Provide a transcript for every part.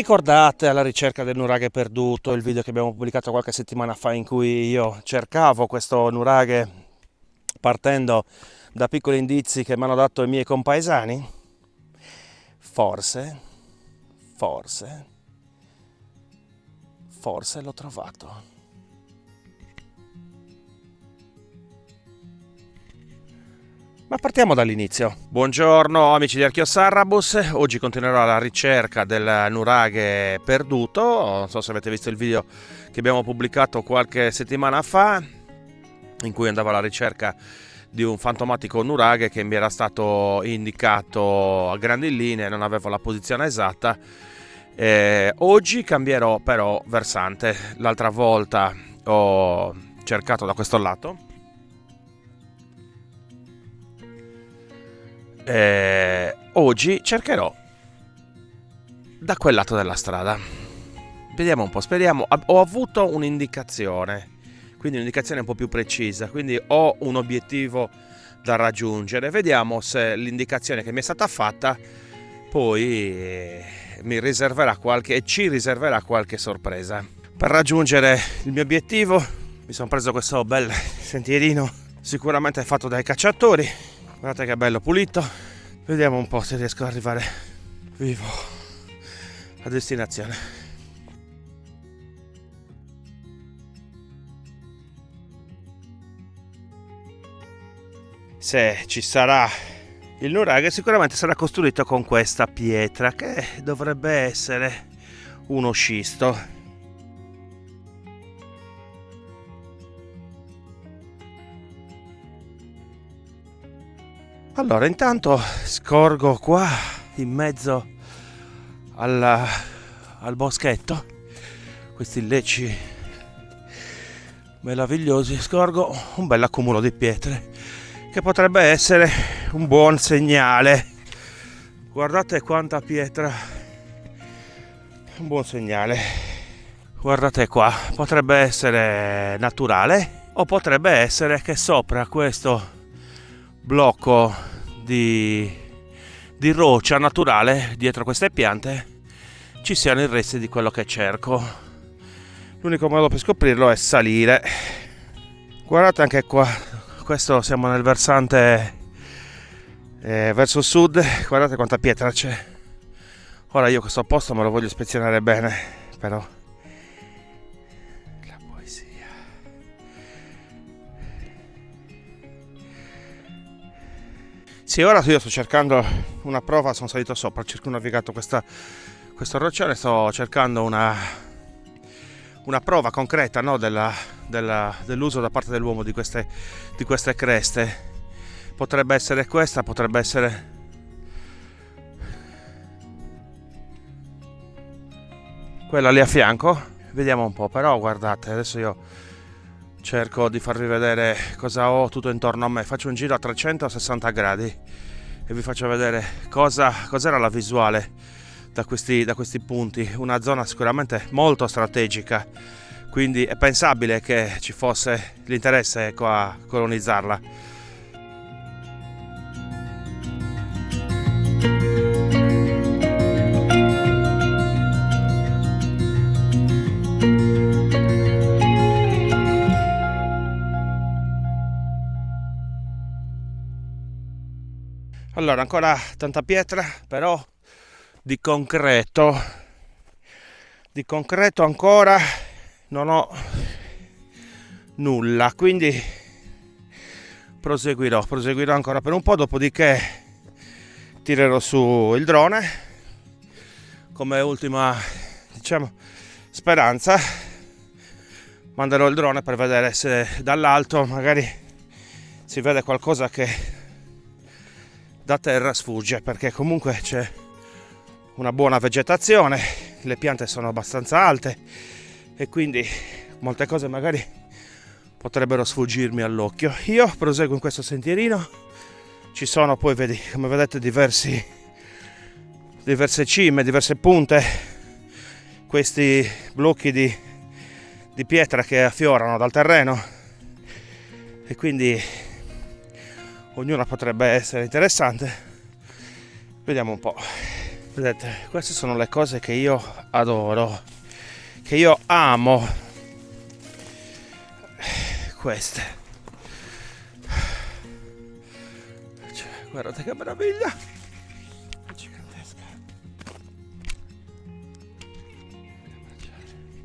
ricordate Alla ricerca del nuraghe perduto, il video che abbiamo pubblicato qualche settimana fa in cui io cercavo questo nuraghe partendo da piccoli indizi che mi hanno dato i miei compaesani? Forse, forse, forse l'ho trovato. Ma partiamo dall'inizio. Buongiorno amici di Archeosarrabus, oggi continuerò la ricerca del nuraghe perduto. Non so se avete visto il video che abbiamo pubblicato qualche settimana fa, in cui andavo alla ricerca di un fantomatico nuraghe che mi era stato indicato a grandi linee, non avevo la posizione esatta. Oggi cambierò però versante. L'altra volta ho cercato da questo lato. Oggi cercherò da quel lato della strada. Vediamo un po', speriamo. Ho avuto un'indicazione, quindi un'indicazione un po' più precisa, quindi ho un obiettivo da raggiungere. Vediamo se l'indicazione che mi è stata fatta poi ci riserverà qualche sorpresa. Per raggiungere il mio obiettivo mi sono preso questo bel sentierino, sicuramente fatto dai cacciatori. Guardate che bello pulito. Vediamo un po' se riesco ad arrivare vivo a destinazione. Se ci sarà il nuraghe, sicuramente sarà costruito con questa pietra che dovrebbe essere uno scisto. Allora, intanto scorgo qua in mezzo al boschetto questi lecci meravigliosi, scorgo un bel accumulo di pietre che potrebbe essere un buon segnale. Guardate quanta pietra, un buon segnale. Guardate qua, potrebbe essere naturale o potrebbe essere che sopra questo blocco di roccia naturale, dietro queste piante, ci siano i resti di quello che cerco. L'unico modo per scoprirlo è salire. Guardate anche qua, questo siamo nel versante verso sud, guardate quanta pietra c'è. Ora io questo posto me lo voglio ispezionare bene, però la poesia. Sì, ora io sto cercando una prova, sono salito sopra, ho circunnavigato questo roccione, sto cercando una prova concreta, no, dell'uso da parte dell'uomo di queste creste. Potrebbe essere questa, potrebbe essere quella lì a fianco. Vediamo un po', però guardate, adesso io cerco di farvi vedere cosa ho tutto intorno a me. Faccio un giro a 360 gradi e vi faccio vedere cos'era la visuale da questi punti. Una zona sicuramente molto strategica, quindi è pensabile che ci fosse l'interesse a colonizzarla. Allora, ancora tanta pietra, però di concreto ancora non ho nulla, quindi proseguirò ancora per un po', dopodiché tirerò su il drone come ultima, speranza. Manderò il drone per vedere se dall'alto magari si vede qualcosa che da terra sfugge, perché comunque c'è una buona vegetazione, le piante sono abbastanza alte e quindi molte cose magari potrebbero sfuggirmi all'occhio. Io proseguo in questo sentierino, ci sono poi, come vedete, diverse cime, diverse punte, questi blocchi di pietra che affiorano dal terreno, e quindi ognuna potrebbe essere interessante. Vediamo un po'. Vedete, queste sono le cose che io adoro, che io amo. Queste. Cioè, guardate che meraviglia. È gigantesca.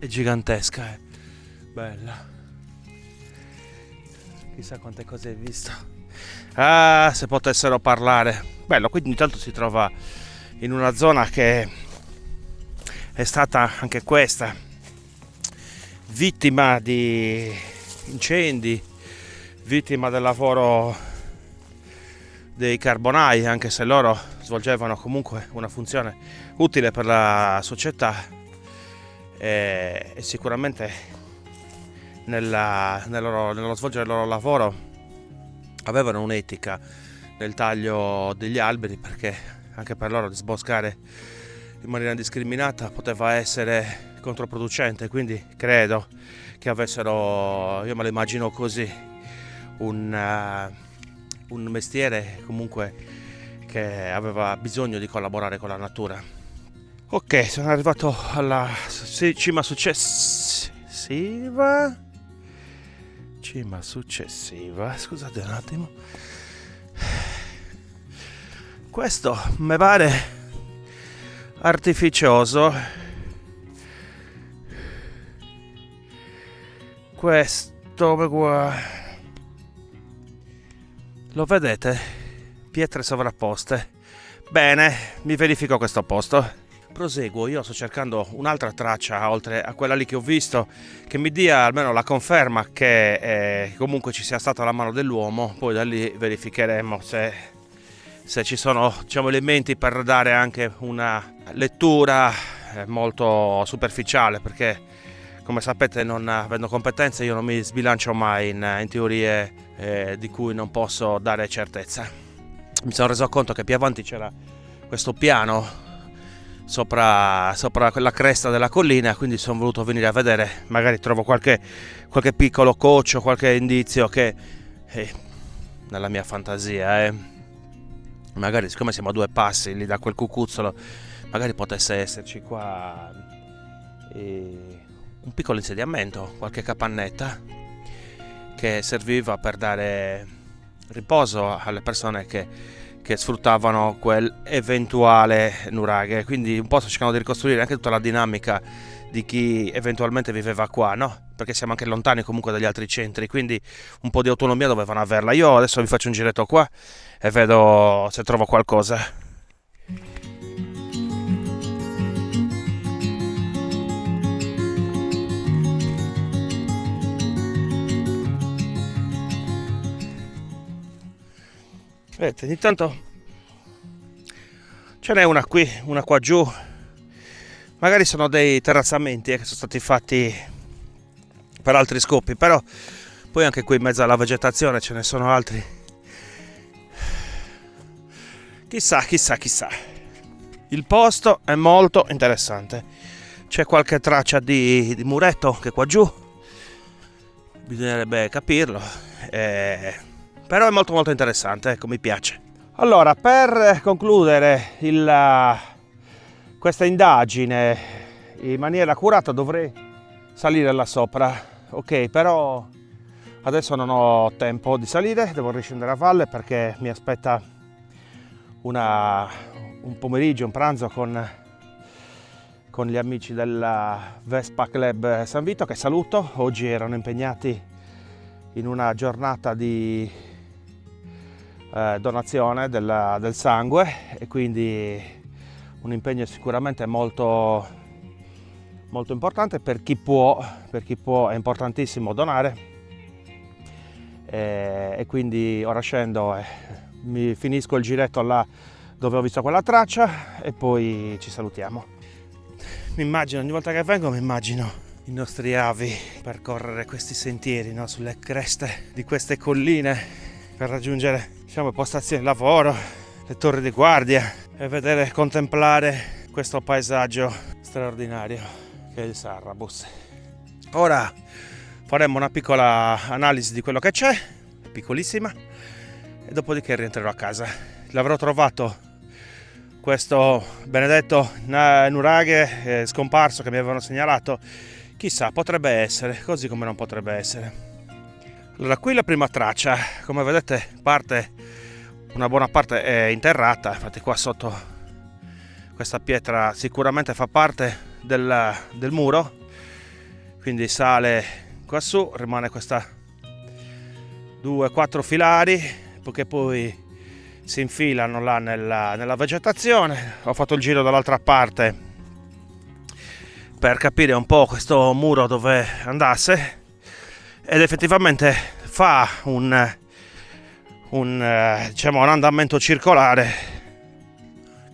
È gigantesca, bella. Chissà quante cose hai visto. Ah, se potessero parlare. Bello, quindi intanto si trova in una zona che è stata anche questa vittima di incendi, vittima del lavoro dei carbonai, anche se loro svolgevano comunque una funzione utile per la società e sicuramente nello svolgere il loro lavoro avevano un'etica nel taglio degli alberi, perché anche per loro disboscare in maniera indiscriminata poteva essere controproducente, quindi credo che avessero, io me lo immagino così, un mestiere comunque che aveva bisogno di collaborare con la natura. Ok, sono arrivato alla cima successiva. Scusate un attimo. Questo mi pare artificioso. Questo qua, lo vedete? Pietre sovrapposte. Bene, mi verifico questo posto. Proseguo, io sto cercando un'altra traccia oltre a quella lì che ho visto, che mi dia almeno la conferma che comunque ci sia stata la mano dell'uomo. Poi da lì verificheremo se ci sono, diciamo, elementi per dare anche una lettura molto superficiale, perché come sapete, non avendo competenze, io non mi sbilancio mai in teorie di cui non posso dare certezza. Mi sono reso conto che più avanti c'era questo piano sopra quella cresta della collina, quindi sono voluto venire a vedere, magari trovo qualche piccolo coccio, qualche indizio che nella mia fantasia magari, siccome siamo a 2 passi lì da quel cucuzzolo, magari potesse esserci qua un piccolo insediamento, qualche capannetta che serviva per dare riposo alle persone che sfruttavano quel eventuale nuraghe. Quindi un po' sto cercando di ricostruire anche tutta la dinamica di chi eventualmente viveva qua, no? Perché siamo anche lontani comunque dagli altri centri, quindi un po' di autonomia dovevano averla. Io adesso vi faccio un giretto qua e vedo se trovo qualcosa. Vedete, intanto ce n'è una qui, una qua giù. Magari sono dei terrazzamenti che sono stati fatti per altri scopi, però poi anche qui in mezzo alla vegetazione ce ne sono altri. Chissà. Il posto è molto interessante. C'è qualche traccia di muretto che è qua giù, bisognerebbe capirlo. Però è molto molto interessante, ecco, mi piace. Allora, per concludere questa indagine in maniera accurata dovrei salire là sopra, ok? Però adesso non ho tempo di salire, devo riscendere a valle perché mi aspetta un pomeriggio, un pranzo con gli amici del Vespa Club San Vito, che saluto. Oggi erano impegnati in una giornata di donazione del sangue, e quindi un impegno sicuramente molto molto importante per chi può. È importantissimo donare, e quindi ora scendo e mi finisco il giretto là dove ho visto quella traccia e poi ci salutiamo. Mi immagino, ogni volta che vengo mi immagino i nostri avi percorrere questi sentieri, no? Sulle creste di queste colline per raggiungere, diciamo, postazioni di lavoro, le torri di guardia e contemplare questo paesaggio straordinario che è il Sarrabus. Ora faremo una piccola analisi di quello che c'è, piccolissima, e dopodiché rientrerò a casa. L'avrò trovato questo benedetto nuraghe scomparso che mi avevano segnalato, chissà, potrebbe essere, così come non potrebbe essere. Allora, qui la prima traccia, come vedete, una buona parte è interrata, infatti qua sotto questa pietra sicuramente fa parte del muro, quindi sale qua su, rimane questa 2-4 filari che poi si infilano là nella vegetazione. Ho fatto il giro dall'altra parte per capire un po' questo muro dove andasse, ed effettivamente fa diciamo un andamento circolare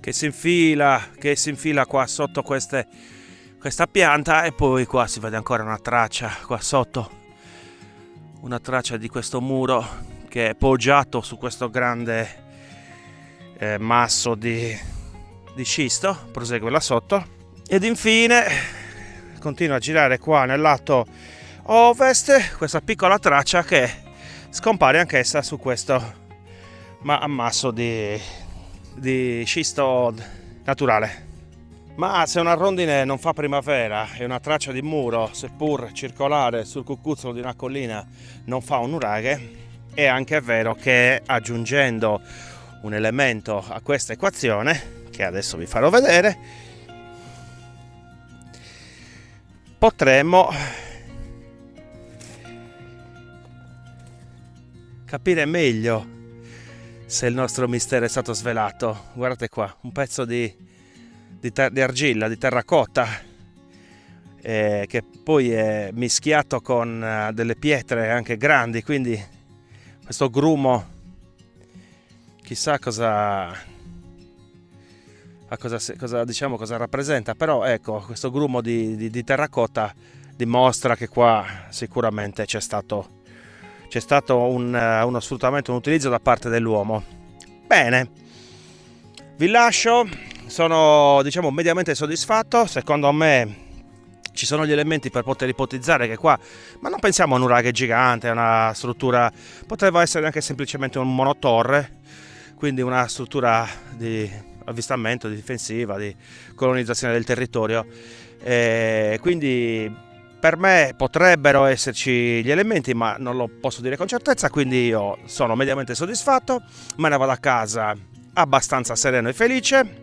che si infila qua sotto questa pianta, e poi qua si vede ancora una traccia qua sotto, una traccia di questo muro che è poggiato su questo grande masso di scisto. Prosegue là sotto ed infine continua a girare qua nel lato ovest questa piccola traccia che scompare anch'essa su questo ammasso di scisto naturale. Ma se una rondine non fa primavera e una traccia di muro, seppur circolare sul cucuzzolo di una collina, non fa un nuraghe, è anche vero che aggiungendo un elemento a questa equazione, che adesso vi farò vedere, potremmo capire meglio se il nostro mistero è stato svelato. Guardate qua, un pezzo di argilla, di terracotta, che poi è mischiato con delle pietre anche grandi, quindi questo grumo chissà cosa rappresenta, però ecco, questo grumo di terracotta dimostra che qua sicuramente c'è stato uno sfruttamento, un utilizzo da parte dell'uomo. Bene, vi lascio, sono mediamente soddisfatto. Secondo me ci sono gli elementi per poter ipotizzare che qua, ma non pensiamo a un nuraghe gigante, a una struttura, poteva essere anche semplicemente un monotorre, quindi una struttura di avvistamento, di difensiva, di colonizzazione del territorio. Quindi per me potrebbero esserci gli elementi, ma non lo posso dire con certezza, quindi io sono mediamente soddisfatto, me ne vado a casa abbastanza sereno e felice.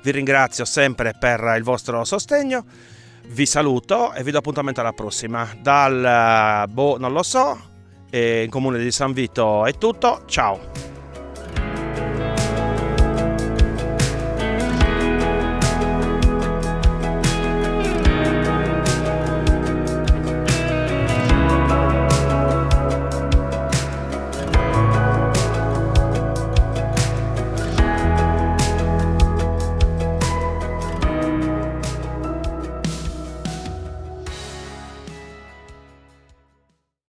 Vi ringrazio sempre per il vostro sostegno, vi saluto e vi do appuntamento alla prossima. Non lo so, in comune di San Vito è tutto, ciao!